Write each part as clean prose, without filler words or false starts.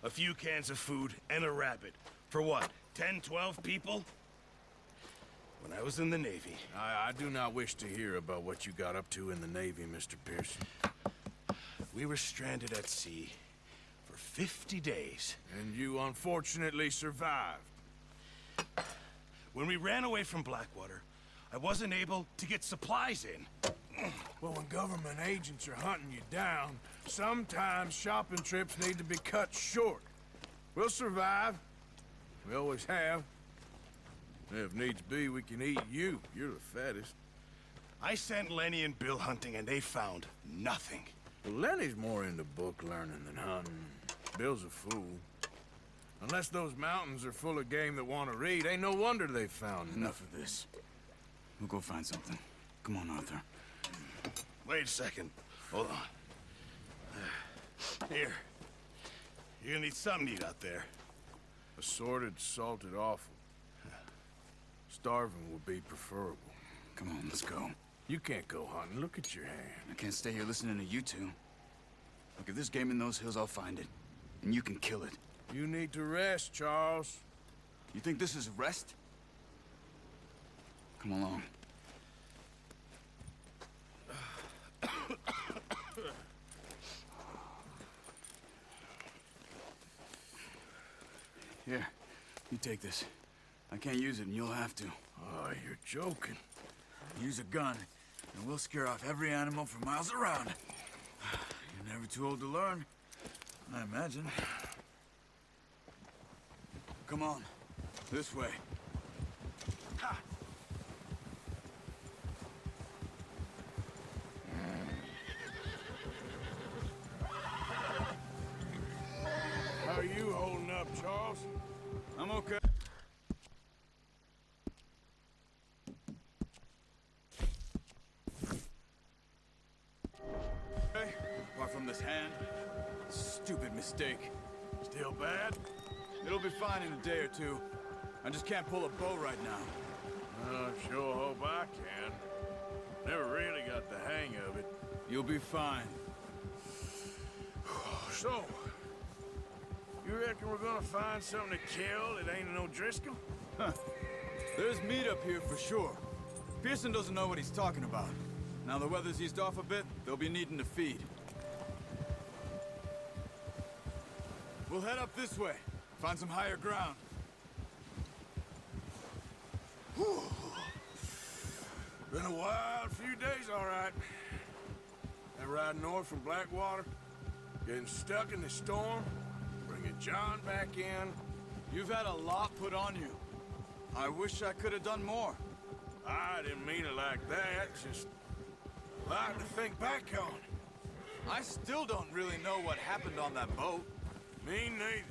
a few cans of food, and a rabbit. For what, 10, 12 people? When I was in the Navy... I do not wish to hear about what you got up to in the Navy, Mr. Pearson. We were stranded at sea for 50 days. And you unfortunately survived. When we ran away from Blackwater, I wasn't able to get supplies in. Well, when government agents are hunting you down, sometimes shopping trips need to be cut short. We'll survive. We always have. If needs be, we can eat you. You're the fattest. I sent Lenny and Bill hunting, and they found nothing. Well, Lenny's more into book learning than hunting. Bill's a fool. Unless those mountains are full of game that want to read, ain't no wonder they found Enough of this. We'll go find something. Come on, Arthur. Wait a second. Hold on. Here. You're gonna need something to eat out there. Assorted, salted offal. Starving would be preferable. Come on, let's go. You can't go hunting. Look at your hand. I can't stay here listening to you two. Look, if there's game in those hills, I'll find it. And you can kill it. You need to rest, Charles. You think this is rest? Come along. Here, you take this. I can't use it, and you'll have to. Oh, you're joking. Use a gun, and we'll scare off every animal for miles around. You're never too old to learn, I imagine. Come on, this way. Ha! How are you holding up, Charles? I'm okay. Apart from this hand, stupid mistake. Still bad? It'll be fine in a day or two. I just can't pull a bow right now. I sure hope I can. Never really got the hang of it. You'll be fine. So, you reckon we're gonna find something to kill that ain't no Driscoll? Huh. There's meat up here for sure. Pearson doesn't know what he's talking about. Now the weather's eased off a bit, they'll be needing to feed. We'll head up this way. Find some higher ground. Whew. Been a wild few days, all right. That ride north from Blackwater, getting stuck in the storm, bringing John back in. You've had a lot put on you. I wish I could have done more. I didn't mean it like that, just a lot to think back on. I still don't really know what happened on that boat. Me neither.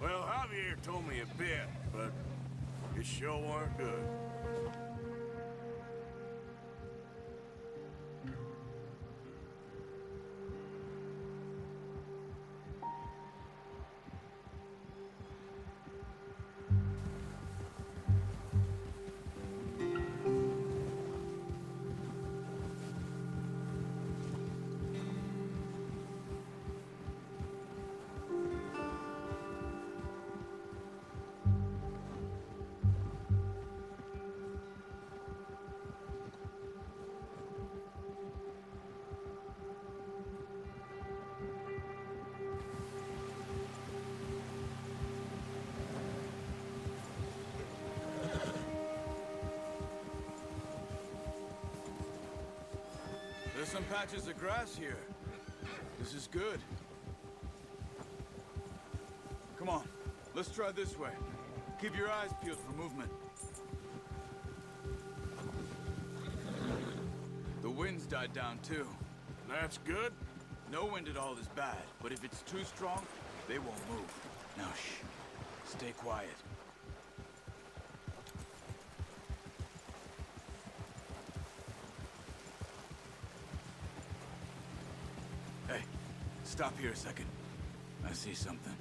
Well, Javier told me a bit, but it sure weren't good. There's some patches of grass here. This is good. Come on, let's try this way. Keep your eyes peeled for movement. The wind's died down too. That's good. No wind at all is bad, but if it's too strong, they won't move. Now shh, stay quiet. Hey, stop here a second. I see something.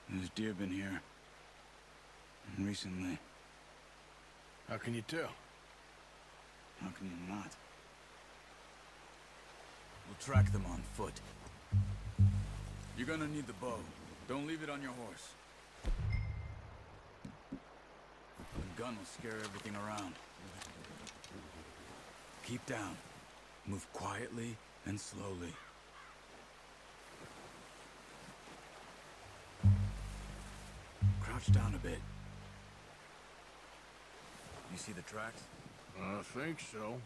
There's deer been here. recently. How can you tell? How can you not? We'll track them on foot. You're gonna need the bow. Don't leave it on your horse. The gun will scare everything around. Keep down. Move quietly and slowly. Crouch down a bit. You see the tracks? I think so.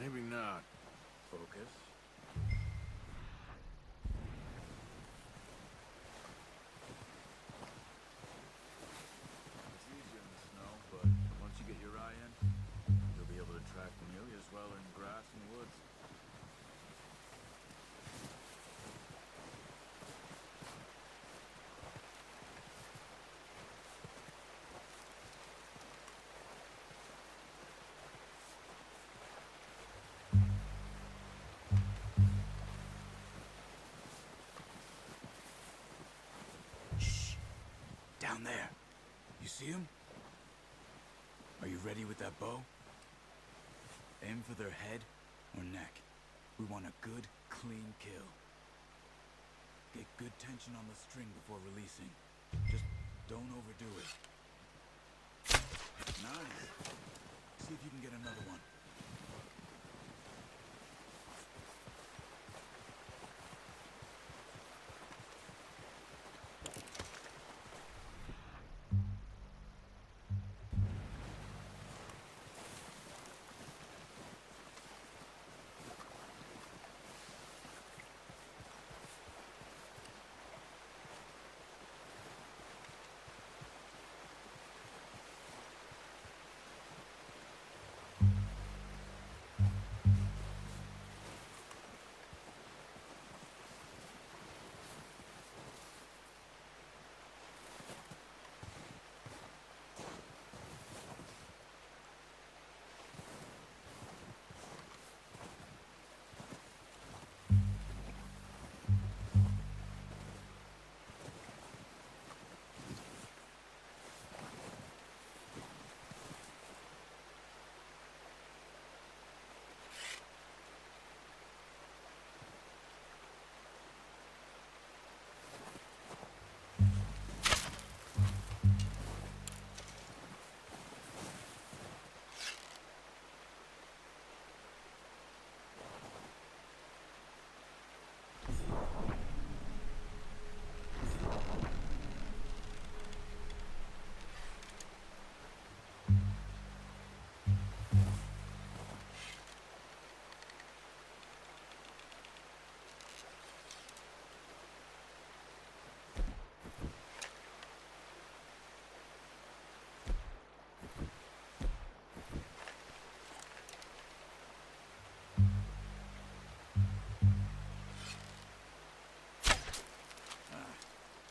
Maybe not. Focus. It's easier in the snow, but once you get your eye in, you'll be able to track them nearly as well in grass and woods. Down there. You see him? Are you ready with that bow? Aim for their head or neck. We want a good, clean kill. Get good tension on the string before releasing. Just don't overdo it. Nice. See if you can get another one.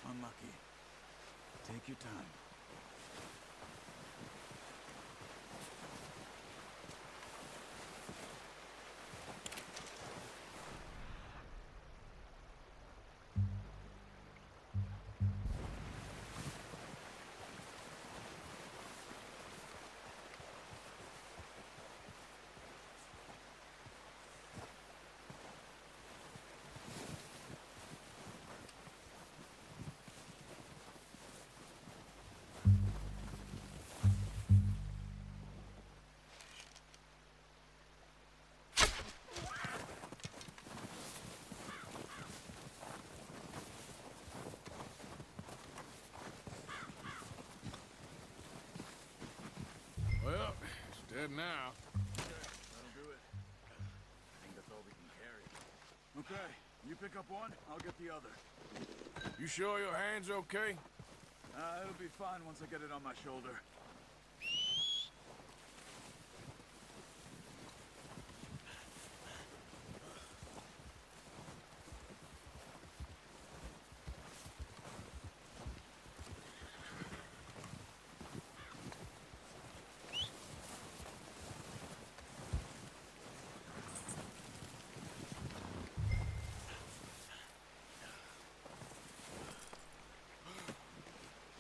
Unlucky. Take your time. Well, it's dead now. That'll do it. I think that's all we can carry. Okay, you pick up one, I'll get the other. You sure your hand's okay? It'll be fine once I get it on my shoulder.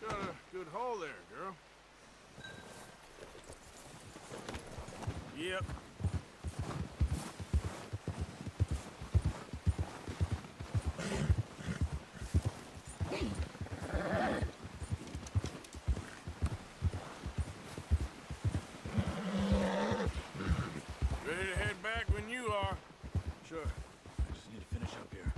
Got a good good haul there, girl. Yep. Ready to head back when you are. Sure. I just need to finish up here.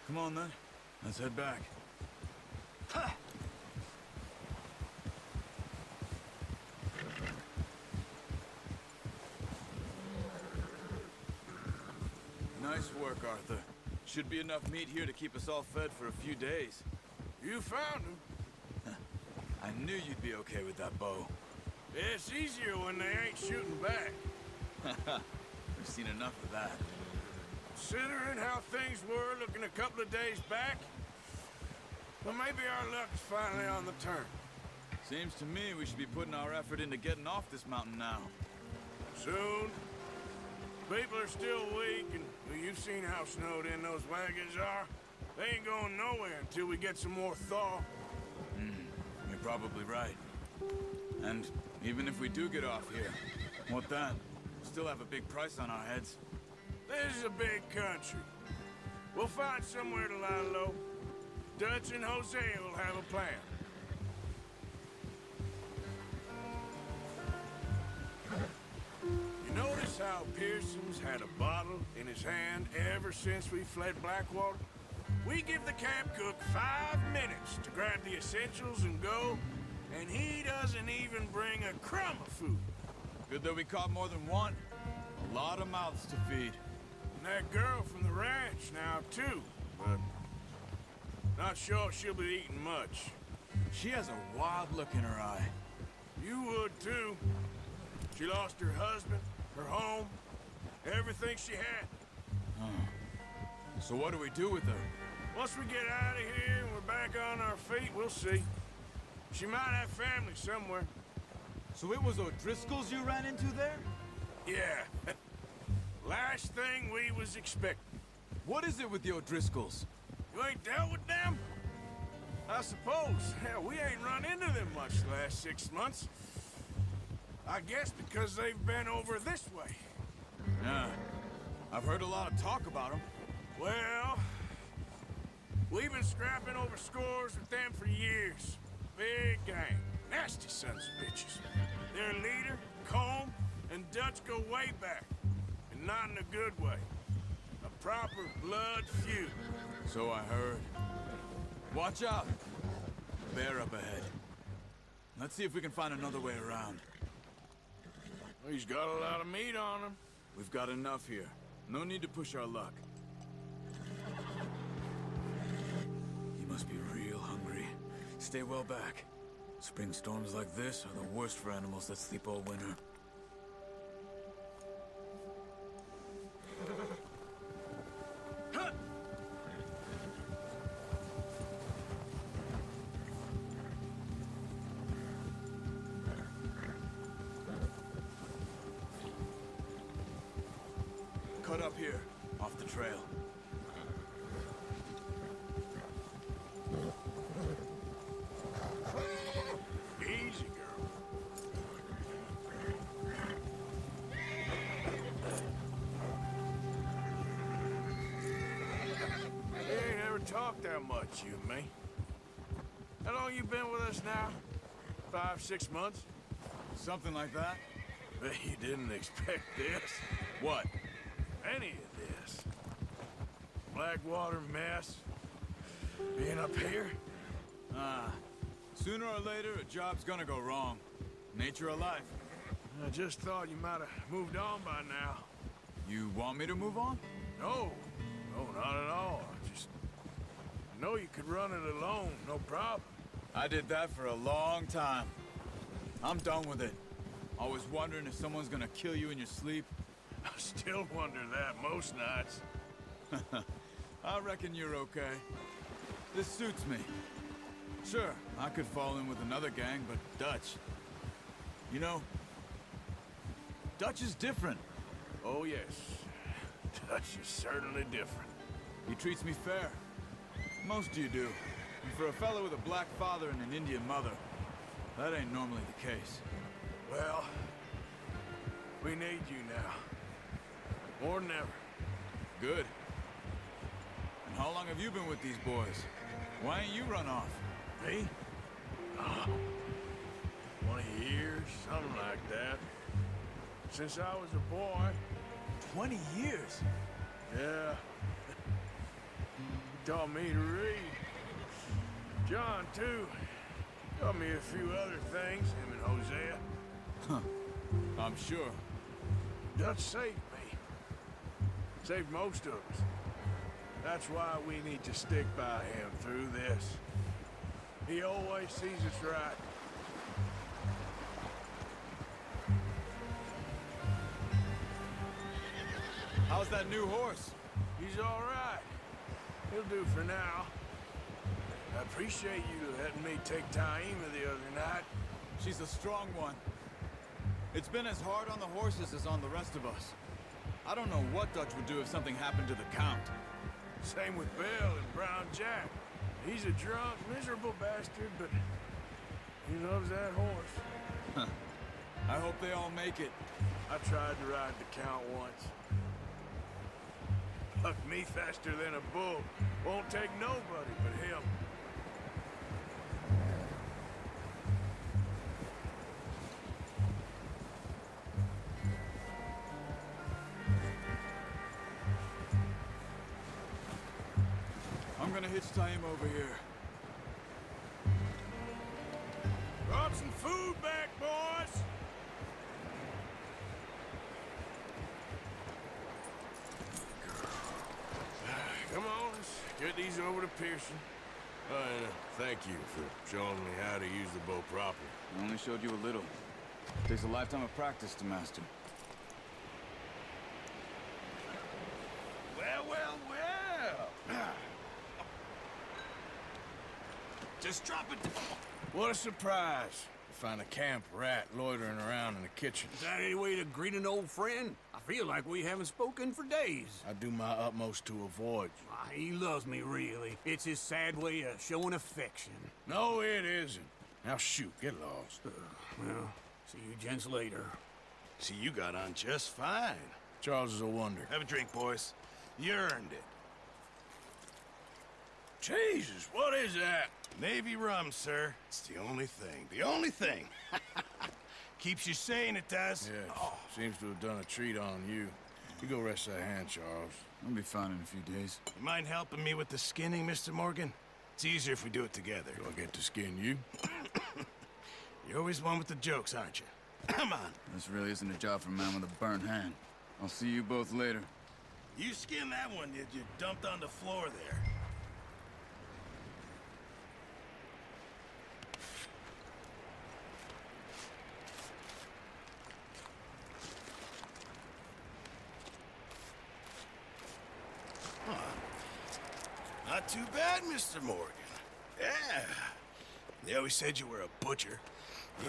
Come on, then. Let's head back. Nice work, Arthur. Should be enough meat here to keep us all fed for a few days. You found him. I knew you'd be okay with that bow. It's easier when they ain't shooting back. We've seen enough of that. Considering how things were looking a couple of days back, well, maybe our luck's finally on the turn. Seems to me we should be putting our effort into getting off this mountain now. Soon. People are still weak, and well, you've seen how snowed in those wagons are. They ain't going nowhere until we get some more thaw. You're probably right. And even if we do get off here, what then? We'll still have a big price on our heads. This is a big country. We'll find somewhere to lie low. Dutch and Hosea will have a plan. You notice how Pearson's had a bottle in his hand ever since we fled Blackwater? We give the camp cook 5 minutes to grab the essentials and go, and he doesn't even bring a crumb of food. Good that we caught more than one. A lot of mouths to feed. And that girl from the ranch now, too, but not sure she'll be eating much. She has a wild look in her eye. You would, too. She lost her husband, her home, everything she had. So what do we do with her? Once we get out of here and we're back on our feet, we'll see. She might have family somewhere. So it was O'Driscoll's you ran into there? Yeah. Last thing we was expecting. What is it with the O'Driscolls? You ain't dealt with them? I suppose. Hell, we ain't run into them much the last 6 months. I guess because they've been over this way. Yeah. I've heard a lot of talk about them. Well, we've been scrapping over scores with them for years. Big gang. Nasty sons of bitches. Their leader, Combe, and Dutch go way back. And not in a good way. A proper blood feud. So I heard. Watch out. Bear up ahead. Let's see if we can find another way around. He's got a lot of meat on him. We've got enough here. No need to push our luck. He must be real hungry. Stay well back. Spring storms like this are the worst for animals that sleep all winter. Cut up here, off the trail. Easy, girl. We ain't ever talked that much, you and me. How long you been with us now? 5, 6 months? Something like that? Bet you didn't expect this. What? Any of this. Blackwater mess. Being up here? Sooner or later, a job's gonna go wrong. Nature of life. I just thought you might have moved on by now. You want me to move on? No. No, not at all. I know you could run it alone, no problem. I did that for a long time. I'm done with it. Always wondering if someone's gonna kill you in your sleep. I still wonder that most nights. I reckon you're okay. This suits me. Sure, I could fall in with another gang, but Dutch... You know, Dutch is different. Oh, yes. Dutch is certainly different. He treats me fair. Most of you do. And for a fellow with a black father and an Indian mother, that ain't normally the case. Well, we need you now. More than ever. Good. And how long have you been with these boys? Why ain't you run off? Me? 20 years, something like that. Since I was a boy. 20 years? Yeah. He taught me to read. John, too. Taught me a few other things, him and Hosea. Huh. I'm sure. Dutch saved me. Saved most of us. That's why we need to stick by him through this. He always sees us right. How's that new horse? He's all right. He'll do for now. I appreciate you letting me take Taima the other night. She's a strong one. It's been as hard on the horses as on the rest of us. I don't know what Dutch would do if something happened to the Count. Same with Bill and Brown Jack. He's a drunk, miserable bastard, but he loves that horse. I hope they all make it. I tried to ride the Count once. Bucked me faster than a bull. Won't take nobody but him. I'm gonna hitch Taima over here. Brought some food back, boys! Come on, let's get these over to Pearson. And thank you for showing me how to use the bow properly. I only showed you a little. Takes a lifetime of practice to master. Well, well, well. Just drop it. What a surprise. To find a camp rat loitering around in the kitchen. Is that any way to greet an old friend? I feel like we haven't spoken for days. I do my utmost to avoid you. He loves me, really. It's his sad way of showing affection. No, it isn't. Now shoot, get lost. Well, see you gents later. See, you got on just fine. Charles is a wonder. Have a drink, boys. You earned it. Jesus, what is that? Navy rum, sir. It's the only thing. The only thing. Keeps you sane, it does. Yes, seems to have done a treat on you. You go rest that hand, Charles. I'll be fine in a few days. You mind helping me with the skinning, Mr. Morgan? It's easier if we do it together. Do I get to skin you? You're always one with the jokes, aren't you? Come on. This really isn't a job for a man with a burnt hand. I'll see you both later. You skinned that one you dumped on the floor there. Not too bad, Mr. Morgan. Yeah. They always said you were a butcher.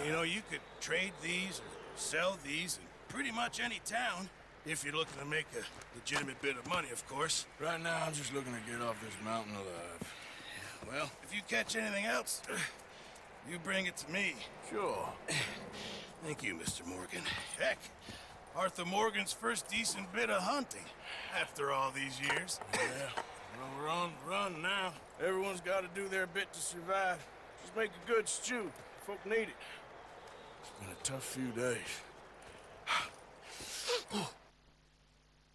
You know, you could trade these or sell these in pretty much any town, if you're looking to make a legitimate bit of money, of course. Right now, I'm just looking to get off this mountain alive. Well, if you catch anything else, you bring it to me. Sure. Thank you, Mr. Morgan. Heck, Arthur Morgan's first decent bit of hunting after all these years. Yeah. Well, we're on the run now. Everyone's got to do their bit to survive. Just make a good stew. Folk need it. It's been a tough few days.